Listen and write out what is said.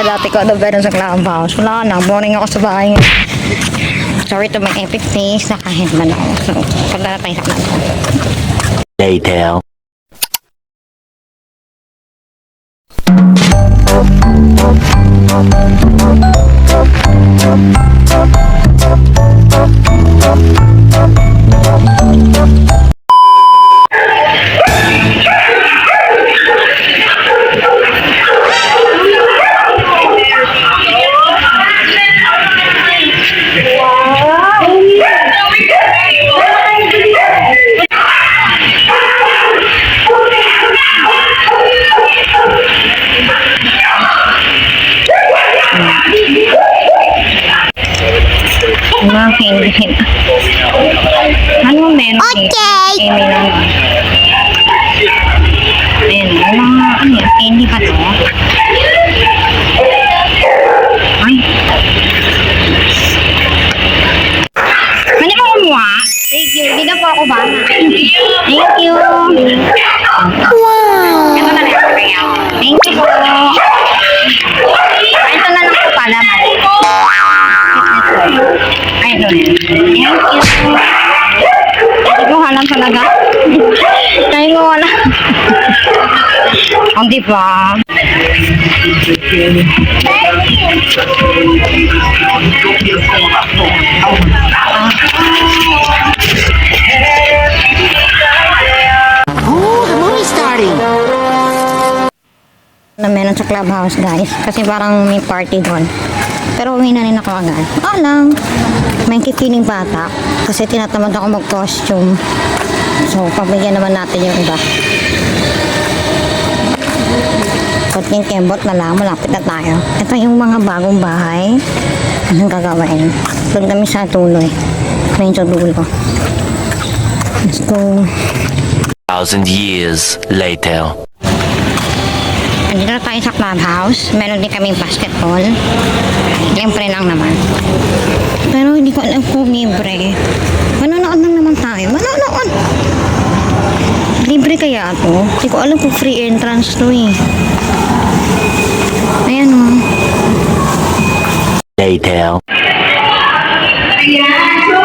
Dati ko na meron sa clubhouse. Wala na, boring ako sa bahay. Sorry to my epic face, nakahin man ako. So, pagdala tayo sa clubhouse. Later. Mga candy. Ano meron dito? Okay! May lang. Ayan, yung mga, ano yan, candy pa to? Ay. Mali mo kumuha? Thank you. Hindi na po ako ba? Thank you. Wow! Ito na lang po kaya. Thank you po. Ito na lang po pala, mali. Ay, ito na. Thank you. Hindi ko halang talaga. Kaya ko wala. Ang di ba? Oh, the movie's starting. Na meron sa clubhouse, guys. Kasi parang may party doon. Pero uwi na rin ako agad. Oo lang. May kikiling bata. Kasi tinatamad ako mag-costume. So, pabigyan naman natin yung iba. Kunting kembot na lang. Malapit na tayo. Ito yung mga bagong bahay. Anong gagawin? Doon kami sa tuloy. Ngayon sa dulo. Let's go. 1,000 years later. Andito na tayo sa clubhouse. Meron din kaming basketball. Libre lang naman. Pero hindi ko alam kung libre. Manonood lang naman tayo. Manonood! Libre kaya ito? Hindi ko alam kung free entrance to eh. Ayan o. Later. Ayan, so